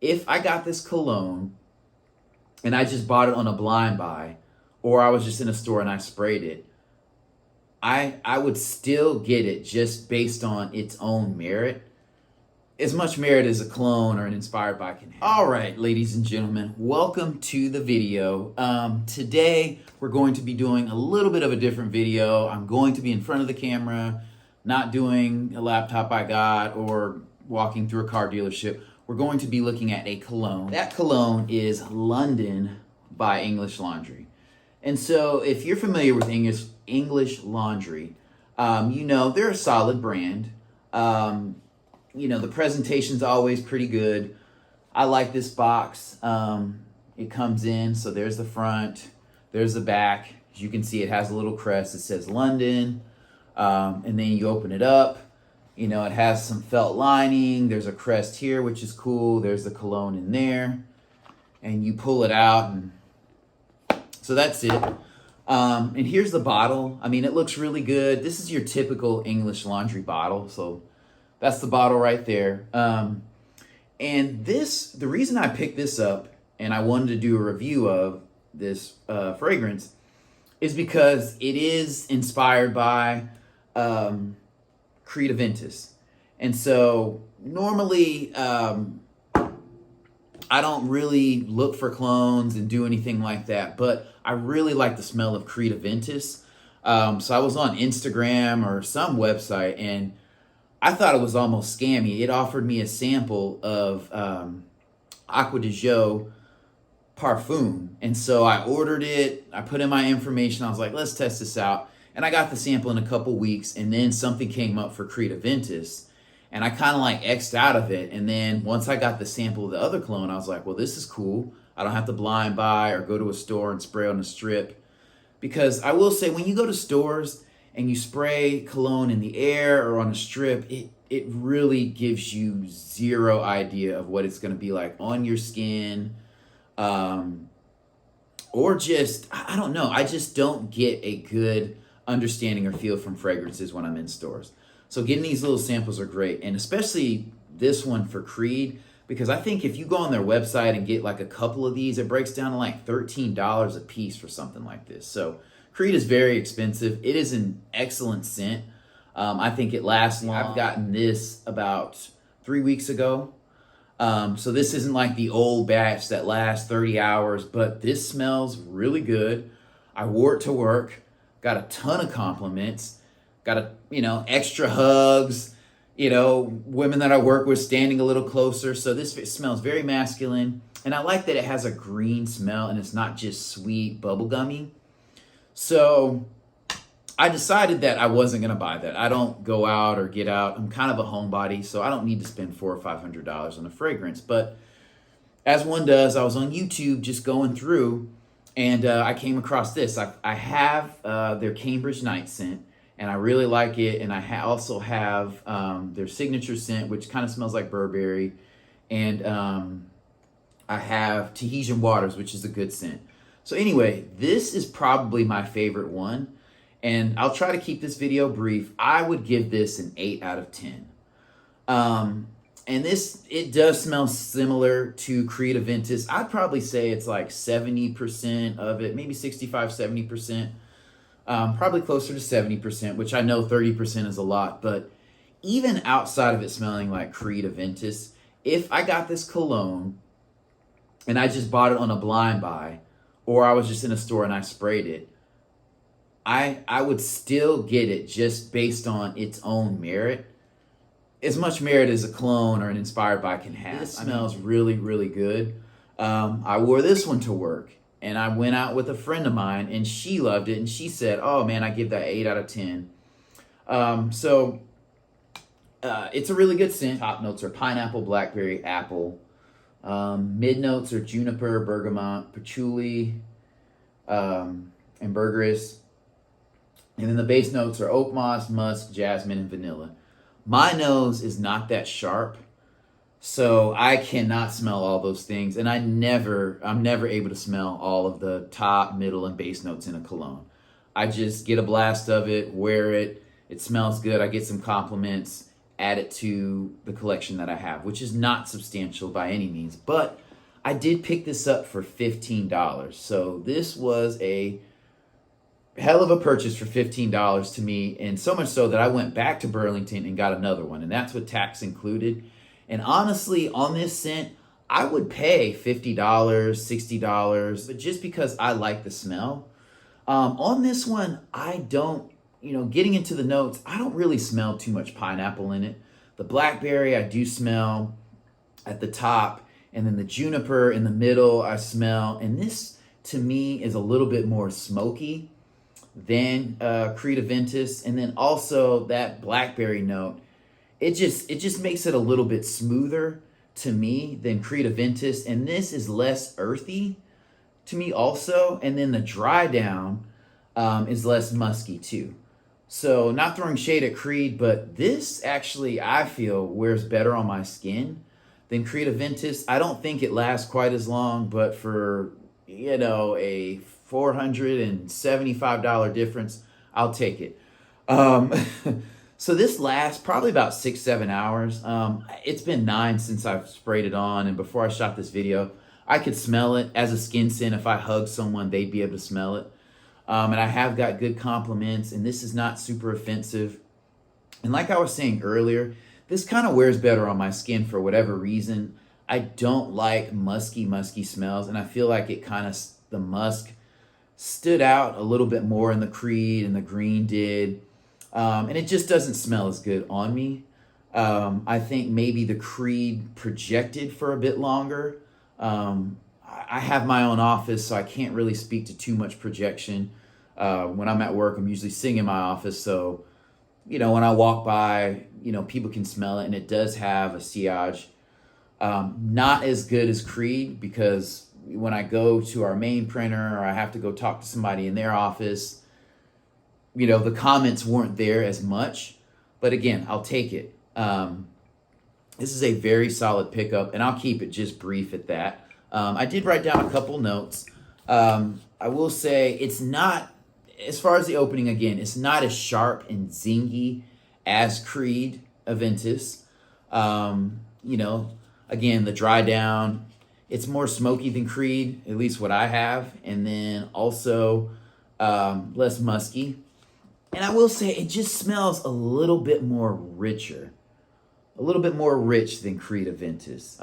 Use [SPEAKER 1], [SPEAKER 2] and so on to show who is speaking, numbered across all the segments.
[SPEAKER 1] If I got this cologne and I just bought it on a blind buy, or I was just in a store and I sprayed it, I would still get it just based on its own merit. As much merit as a clone or an inspired by can have. All right, ladies and gentlemen, welcome to the video. Today, we're going to be doing a little bit of a different video. I'm going to be in front of the camera, not doing a laptop I got or walking through a car dealership. We're going to be looking at a cologne. That cologne is London by English Laundry. And so if you're familiar with English Laundry, you know they're a solid brand. The presentation's always pretty good. I like this box. It comes in, so there's the front, there's the back. As you can see, it has a little crest that says London. And then you open it up. It has some felt lining. There's a crest here, which is cool. There's the cologne in there. And you pull it out, and so that's it. And here's the bottle. I mean, it looks really good. This is your typical English Laundry bottle. So that's the bottle right there. And the reason I picked this up and I wanted to do a review of this fragrance is because it is inspired by Creed Aventus. And so normally I don't really look for clones and do anything like that, but I really like the smell of Creed Aventus. So I was on Instagram or some website, and I thought it was almost scammy. It offered me a sample of Aqua de Jo Parfum. And so I ordered it. I put in my information. I was like, let's test this out. And I got the sample in a couple weeks, and then something came up for Creed Aventus. And I kind of like X'd out of it. And then once I got the sample of the other cologne, I was like, well, this is cool. I don't have to blind buy or go to a store and spray on a strip. Because I will say, when you go to stores and you spray cologne in the air or on a strip, it really gives you zero idea of what it's going to be like on your skin. Or just, I don't know. I just don't get a good understanding or feel from fragrances when I'm in stores. So getting these little samples are great. And especially this one for Creed, because I think if you go on their website and get like a couple of these, it breaks down to like $13 a piece for something like this. So Creed is very expensive. It is an excellent scent. I think it lasts long. I've gotten this about 3 weeks ago. So this isn't like the old batch that lasts 30 hours, but this smells really good. I wore it to work, got a ton of compliments, got extra hugs, women that I work with standing a little closer. So this smells very masculine. And I like that it has a green smell and it's not just sweet bubblegummy. So I decided that I wasn't going to buy that. I don't go out or get out. I'm kind of a homebody, so I don't need to spend $400 or $500 on a fragrance. But as one does, I was on YouTube just going through, and I came across this. I have their Cambridge Night Scent, and I really like it. And I also have their signature scent, which kind of smells like Burberry. And I have Tahitian Waters, which is a good scent. So anyway, this is probably my favorite one. And I'll try to keep this video brief. I would give this an 8 out of 10. And it does smell similar to Creed Aventus. I'd probably say it's like 70% of it, maybe 65, 70%. Probably closer to 70%, which I know 30% is a lot. But even outside of it smelling like Creed Aventus, if I got this cologne and I just bought it on a blind buy, or I was just in a store and I sprayed it, I would still get it just based on its own merit. As much merit as a clone or an inspired by can have. This smells really, really good. I wore this one to work, and I went out with a friend of mine, and she loved it, and she said, oh man, I give that 8 out of 10. It's a really good scent. Top notes are pineapple, blackberry, apple. Mid notes are juniper, bergamot, patchouli, and bergris. And then the base notes are oak moss, musk, jasmine, and vanilla. My nose is not that sharp, so I cannot smell all those things. And I'm never able to smell all of the top, middle, and base notes in a cologne. I just get a blast of it, wear it. It smells good. I get some compliments. add it to the collection that I have, which is not substantial by any means. But I did pick this up for $15. So this was a hell of a purchase for $15 to me, and so much so that I went back to Burlington and got another one, and that's with tax included. And honestly, on this scent, I would pay $50, $60, but just because I like the smell. On this one, I don't, getting into the notes, I don't really smell too much pineapple in it. The blackberry I do smell at the top, and then the juniper in the middle I smell, and this to me is a little bit more smoky than Creed Aventus, and then also that blackberry note. It just makes it a little bit smoother to me than Creed Aventus, and this is less earthy to me also, and then the dry down is less musky too. So not throwing shade at Creed, but this actually I feel wears better on my skin than Creed Aventus. I don't think it lasts quite as long, but for a $475 difference, I'll take it. So this lasts probably about 6-7 hours. It's been 9 since I've sprayed it on, and before I shot this video, I could smell it as a skin scent. If I hugged someone, they'd be able to smell it. And I have got good compliments, and this is not super offensive. And like I was saying earlier, this kind of wears better on my skin for whatever reason. I don't like musky smells, and I feel like the musk stood out a little bit more in the Creed, and the green did. And it just doesn't smell as good on me. I think maybe the Creed projected for a bit longer. I have my own office, so I can't really speak to too much projection. When I'm at work, I'm usually sitting in my office, so when I walk by, people can smell it, and it does have a sillage. Not as good as Creed, because when I go to our main printer or I have to go talk to somebody in their office, the comments weren't there as much. But again, I'll take it. This is a very solid pickup, and I'll keep it just brief at that. I did write down a couple notes. I will say it's not, as far as the opening, again, it's not as sharp and zingy as Creed Aventus. Again, the dry down, it's more smoky than Creed, at least what I have, and then also less musky. And I will say it just smells a little bit more richer, a little bit more rich than Creed Aventus.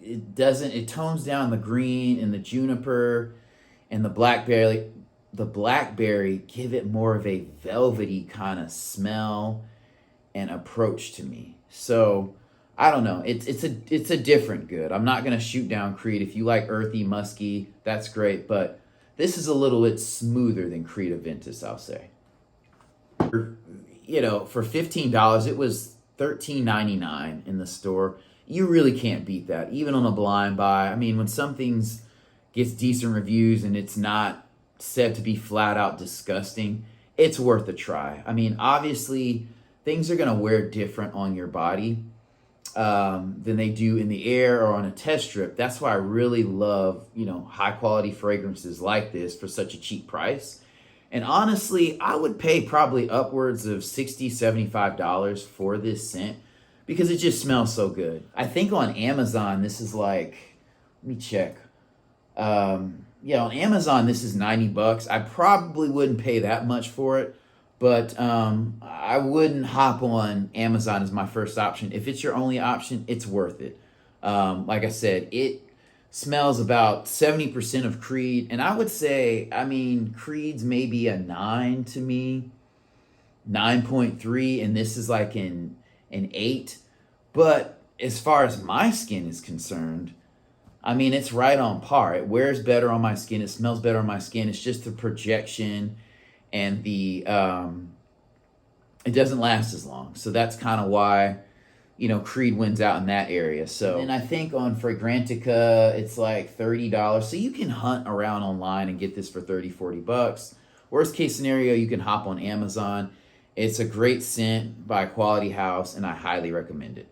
[SPEAKER 1] It tones down the green and the juniper and the blackberry. The blackberry give it more of a velvety kind of smell and approach to me. So I don't know. It's a different good. I'm not gonna shoot down Creed. If you like earthy, musky, that's great. But this is a little bit smoother than Creed Aventus, I'll say. For $15, it was $13.99 in the store. You really can't beat that, even on a blind buy. I mean, when something gets decent reviews and it's not said to be flat out disgusting, it's worth a try. I mean, obviously, things are gonna wear different on your body than they do in the air or on a test strip. That's why I really love, high quality fragrances like this for such a cheap price. And honestly, I would pay probably upwards of $60, $75 for this scent because it just smells so good. I think on Amazon, this is like, let me check. On Amazon, this is $90. I probably wouldn't pay that much for it, but I wouldn't hop on Amazon as my first option. If it's your only option, it's worth it. Like I said, it smells about 70% of Creed, and I would say, Creed's maybe a 9 to me, 9.3, and this is like an 8. But as far as my skin is concerned, it's right on par. It wears better on my skin. It smells better on my skin. It's just the projection and it doesn't last as long. So that's kind of why, Creed wins out in that area. So, and I think on Fragrantica, it's like $30. So you can hunt around online and get this for $30, $40. Worst case scenario, you can hop on Amazon. It's a great scent by a quality house, and I highly recommend it.